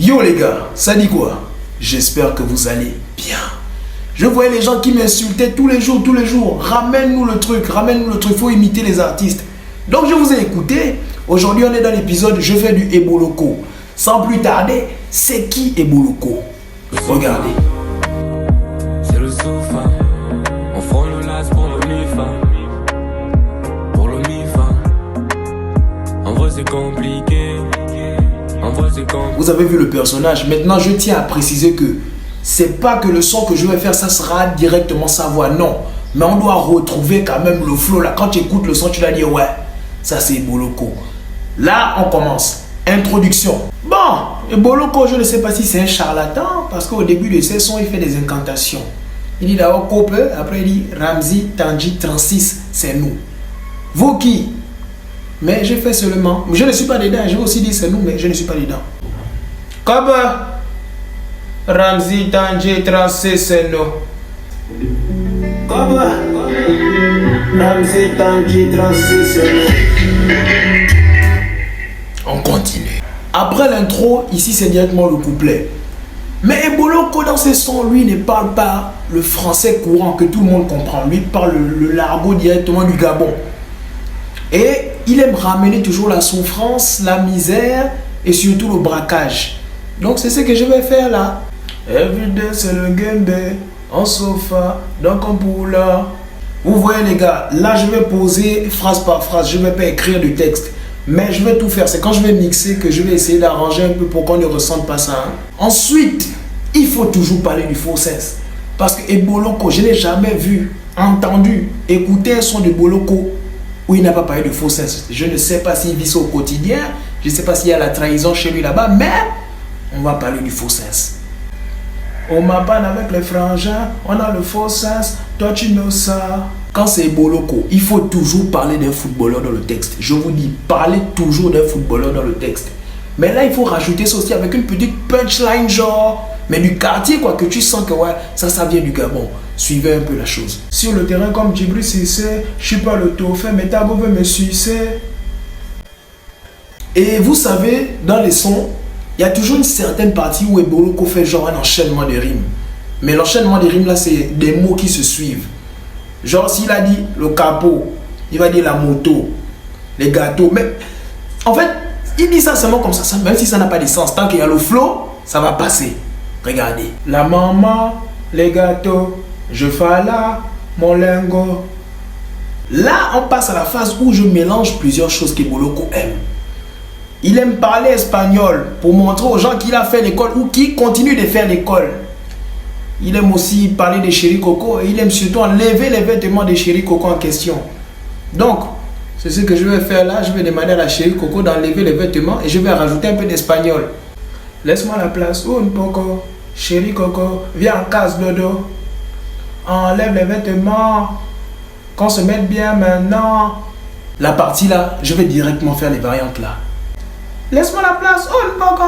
Yo les gars, ça dit quoi? J'espère que vous allez bien. Je voyais les gens qui m'insultaient tous les jours. Ramène-nous le truc, faut imiter les artistes. Donc je vous ai écouté. Aujourd'hui on est dans l'épisode Je fais du Eboloko. Sans plus tarder, c'est qui Eboloko? Regardez. C'est le sofa. On frôle le las pour le mi-fa. Pour le mi-fa. En vrai c'est compliqué. Vous avez vu le personnage. Maintenant je tiens à préciser que c'est pas que le son que je vais faire ça sera directement sa voix, non. Mais on doit retrouver quand même le flow là. Quand tu écoutes le son, tu vas dire ouais, ça c'est Eboloko. Là on commence. Introduction. Bon, Eboloko, je ne sais pas si c'est un charlatan parce qu'au début de ses sons il fait des incantations. Il dit d'abord Kope, après il dit Ramzi Tanji 36, c'est nous. Vous qui? Mais j'ai fait seulement. Je ne suis pas dedans. Je vais aussi dire c'est nous, mais je ne suis pas dedans. Kope, Ramzi Tanji 36, c'est nous. Kope, Ramzi Tanji 36, c'est nous. On continue. Après l'intro, ici c'est directement le couplet. Mais Eboloko dans ses sons, lui ne parle pas le français courant que tout le monde comprend. Lui parle le l'argot directement du Gabon. Et il aime ramener toujours la souffrance, la misère et surtout le braquage. Donc c'est ce que je vais faire là. Everyday c'est le gembe, en sofa, donc on poula. Vous voyez les gars, là je vais poser phrase par phrase, je ne vais pas écrire du texte. Mais je vais tout faire, c'est quand je vais mixer que je vais essayer d'arranger un peu pour qu'on ne ressente pas ça. Hein. Ensuite, il faut toujours parler du faux sens. Parce que Eboloko, je n'ai jamais vu, entendu, écouter un son de Eboloko où il n'a pas parlé de faux sens. Je ne sais pas s'il vit ça au quotidien, je ne sais pas s'il y a la trahison chez lui là-bas, mais on va parler du faux sens. On m'appelle avec les frangins, on a le faux sens, toi tu know ça. Quand c'est Eboloko, il faut toujours parler d'un footballeur dans le texte. Je vous dis, parlez toujours d'un footballeur dans le texte. Mais là, il faut rajouter ça aussi avec une petite punchline genre, mais du quartier quoi, que tu sens que ouais, ça vient du Gabon. Suivez un peu la chose. Sur le terrain comme Djibril Cissé, je suis pas le Tofé, mais Tago veut me sucer. Et vous savez, dans les sons, il y a toujours une certaine partie où Eboloko fait genre un enchaînement de rimes. Mais l'enchaînement des rimes là, c'est des mots qui se suivent. Genre s'il a dit le capot, il va dire la moto, les gâteaux. Mais en fait, il dit ça seulement comme ça, même si ça n'a pas de sens. Tant qu'il y a le flow, ça va passer. Regardez. La maman, les gâteaux, je fais là, mon lingot. Là, on passe à la phase où je mélange plusieurs choses qu'Eboloko aime. Il aime parler espagnol pour montrer aux gens qu'il a fait l'école ou qui continue de faire l'école. Il aime aussi parler des chéri coco et il aime surtout enlever les vêtements des chéri coco en question. Donc, c'est ce que je vais faire là. Je vais demander à la chéri coco d'enlever les vêtements et je vais rajouter un peu d'espagnol. Laisse-moi la place. Un poco, chéri coco, viens en casse dodo. Enlève les vêtements. Qu'on se mette bien maintenant. La partie là, je vais directement faire les variantes là. Laisse-moi la place. Un poco,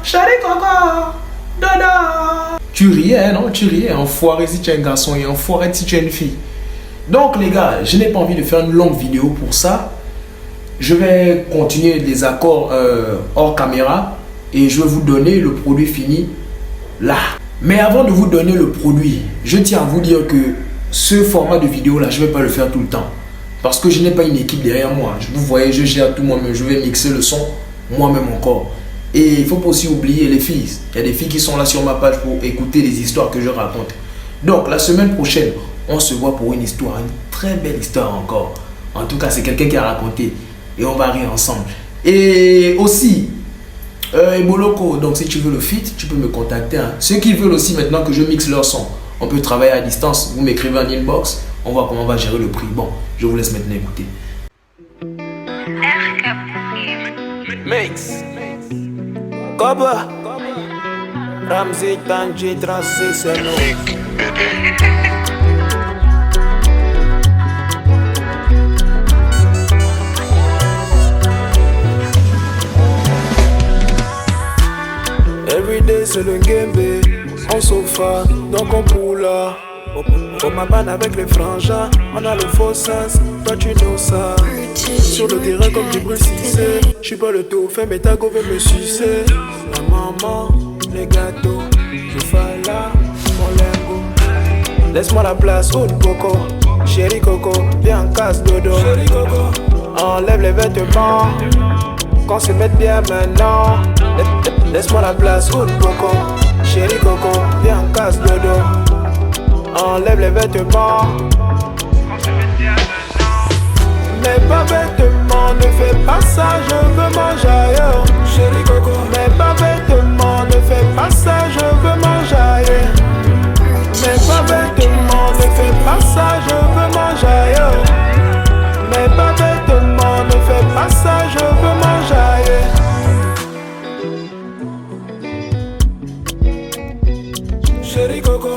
chéri coco, dodo. Tu riais, non? Tu riais, enfoiré si tu es un garçon et enfoiré si tu es une fille. Donc les gars, je n'ai pas envie de faire une longue vidéo pour ça. Je vais continuer les accords hors caméra et je vais vous donner le produit fini là. Mais avant de vous donner le produit, je tiens à vous dire que ce format de vidéo là, je ne vais pas le faire tout le temps. Parce que je n'ai pas une équipe derrière moi. Vous voyez, je gère tout moi-même. Je vais mixer le son moi-même encore. Et il ne faut pas aussi oublier les filles. Il y a des filles qui sont là sur ma page pour écouter les histoires que je raconte. Donc la semaine prochaine, on se voit pour une histoire, une très belle histoire encore. En tout cas, c'est quelqu'un qui a raconté. Et on va rire ensemble. Et aussi, Eboloko, donc si tu veux le feat, tu peux me contacter. Hein. Ceux qui veulent aussi maintenant que je mixe leur son, on peut travailler à distance. Vous m'écrivez en inbox, on voit comment on va gérer le prix. Bon, je vous laisse maintenant écouter. Mix. Koba Ramzi Tanji tracé c'est nous. Everyday c'est le gembe, on sofa, donc on poula. On m'appelle avec les frangins, on a le faux sens, toi tu know ça. Sur le terrain comme Djibril Cissé, je suis pas le Tofé, mais Tago veut me sucer. La maman, maman, les gâteaux, je fais là, mon lingot. Laisse-moi la place, oh coco, chérie coco, viens casse dodo. Chérie coco, enlève les vêtements, qu'on se mette bien maintenant. Laisse-moi la place, oh coco, chérie coco, viens casse dodo. Enlève les vêtements, qu'on se mette bien maintenant. Mais pas vêtements, ne fais pas ça, je veux manger ailleurs. Chérie coco, mais pas vêtements, ne fais pas ça, je veux manger ailleurs. Mais pas vêtements, ne fais pas ça, je veux manger ailleurs. Mais pas vêtements, ne fais pas ça, je veux manger ailleurs. Chérie coco.